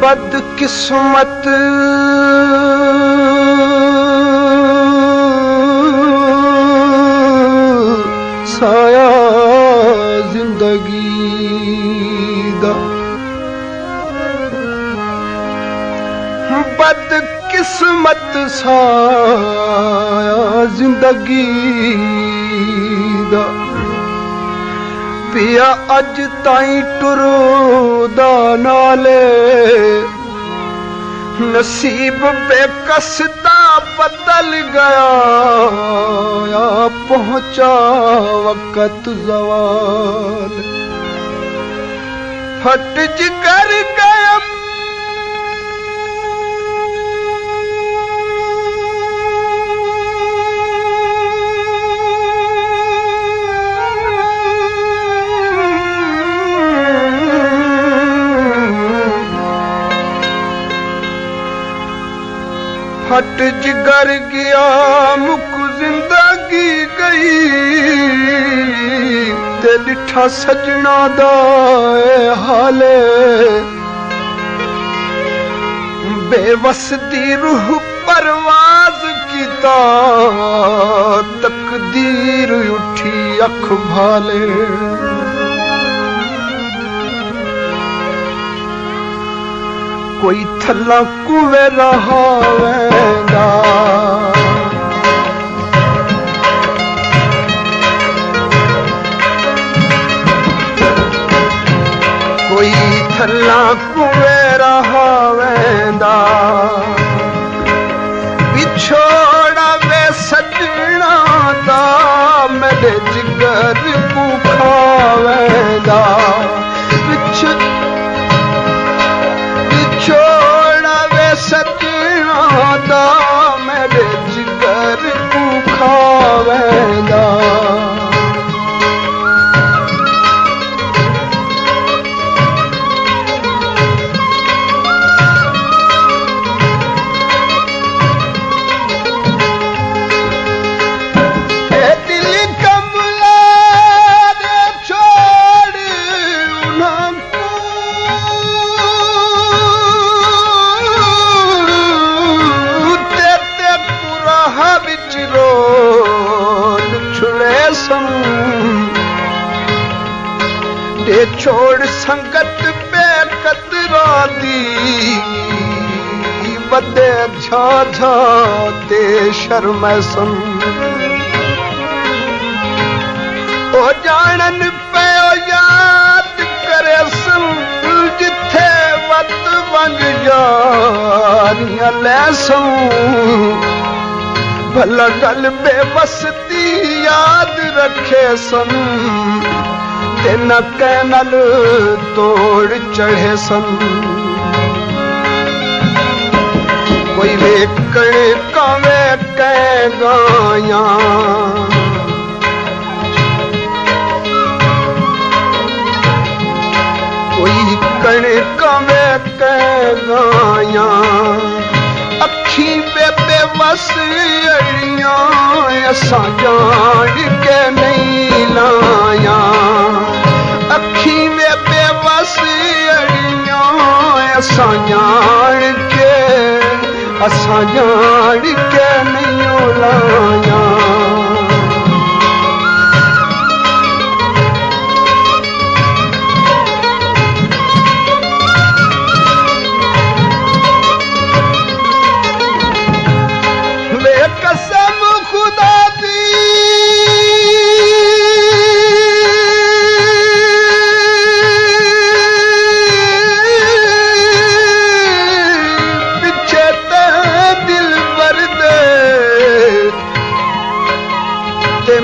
बदकिस्मत साया जिंदगी दा, बदकिस्मत साया जिंदगी दा। पिया अज ताई टुरदा नाले, नसीब बेकसदा बदल गया, पहुंचा वक्त ज़वाल। फट जिगर गया फट जिगर गया, मुक जिंदगी गई, ते लिठा सजना दा हाले। बेवस दी रूह परवाज कीता, तकदीर उठी अख भाले। कोई थल्ला कुवे रहा वेंदा, कोई थल्ला कुवे रहा वेंदा। पिछोड़ा वे सजना दा, मेरे जिगर को खावेंदा। छोड़ा वे सजना दा, मेरे जिगर को खावेंदा। छोड़ संगत बेकदरा दी, बदे झाझा ते शर्मैसन। ओ जानन पे याद करे सन, जिथे वत वंज यारियां लैसन। भला गल बेबसती याद रखे सन, न कैनल तोड़ चढ़े सन। कोई वेकण कावे कै गाया, कोई कण कावे कै गाया। अखी बेबे बस अड़ियां, असा जान के नहीं लाया। अखी में बेबस अड़ियां, असा जान के नहीं लाया। वे कसम खुदा दी,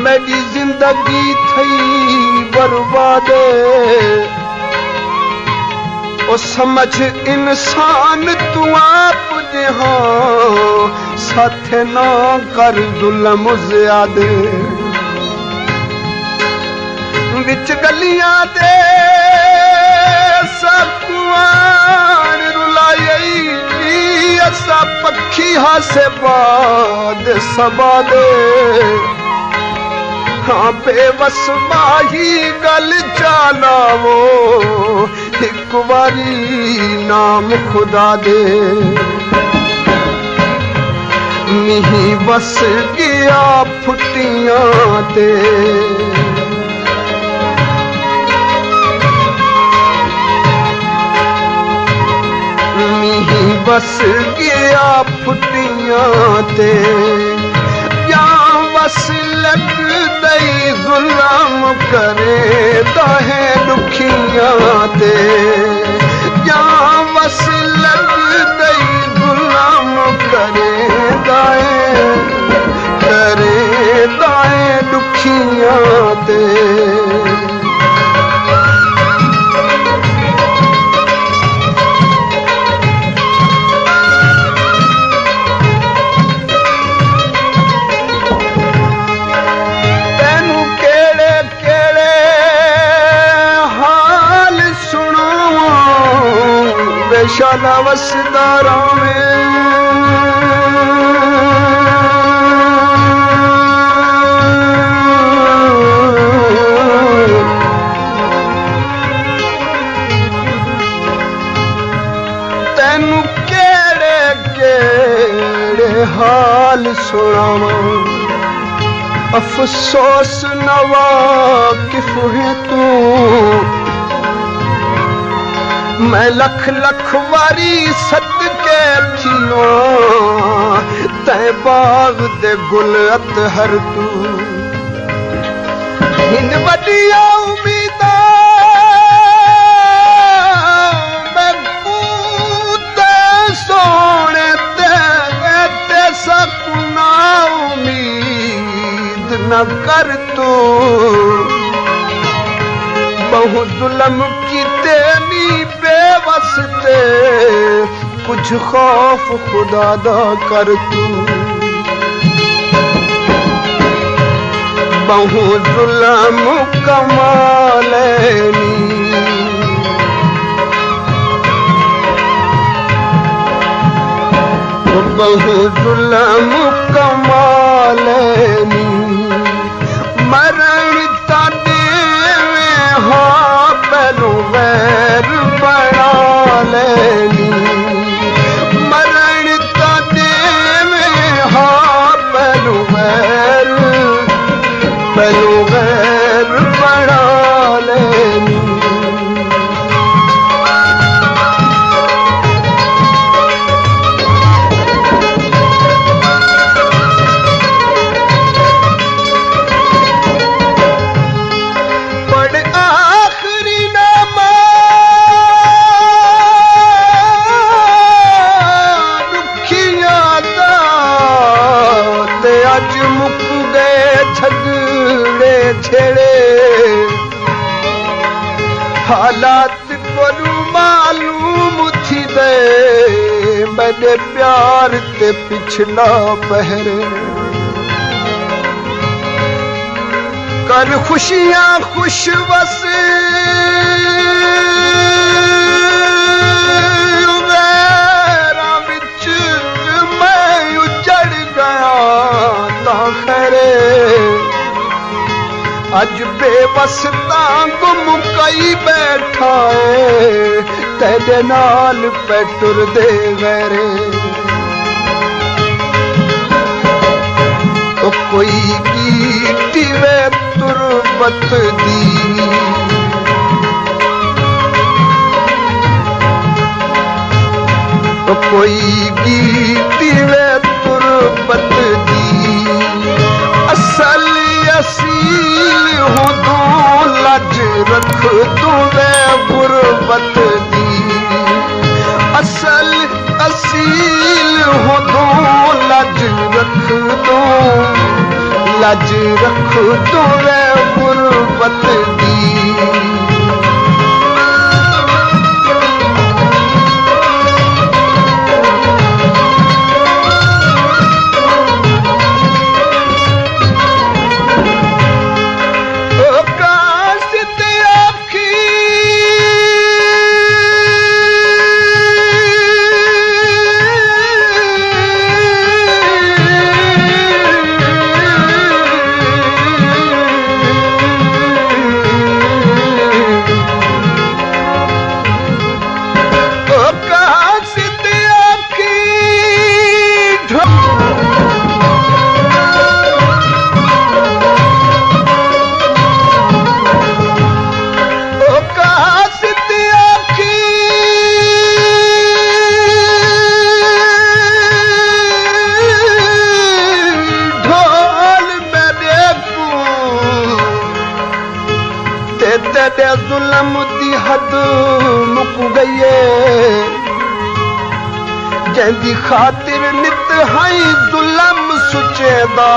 मेरी जिंदगी थई बर्बाद। ओ समझ इंसान तू आप जहां, साथ ना कर जुल्म ज़्यादे। विच गलियां दे सकुआन रुलाई, असा पक्षी हासे बाद सबादे। हाँ बेबस माही गल चालावो, एक बारी नाम खुदा दे मीही बस गया फुटियां ते मीही बस गया फुटियां ते या बस लग दई गुलाम करे दाहे दुखियां ते या बस लग दई गुलाम करे दाए दुखियां ते शाला वसदारा में तेनू केड़े केड़े हाल सुनावा अफसोस नवा किफ है तू मैं लख लख वारी सदके थियो तै बाग दे गुल अतहर तू हिन वडिया उम्मीदा मैं कूते सोने ते सकुना उम्मीद न कर तू बहु जुल्म की तेनी बेवसते कुछ खौफ खुदा दा कर तू बहु जुल्म कमालनी बहु जुल्म कमालनी मरण ताने हाँ पहलू वैर बना लेनी मरण ताने में हाँ पहलू वैर बना लेनी हालात को मालूम थी दे मैंने प्यार ते पिछला पहर कर खुशियां खुश बस बिच मैं उजड़ गया ता खैरे अज बेबसता गुम कई बैठा है तेरे नाल पे टुर दे गैरे तो कोई गीटी वे तुरबत दी तो कोई गीटी वे तुरबत दी असल असील हूँ तू लज रख तू वे गुरबत दी असल असील हूँ तू लज रख तू वे गुरबत दी तेरे जुल्म दी हद मुक गई जंदी खातिर नित हाई जुल्म सुचेदा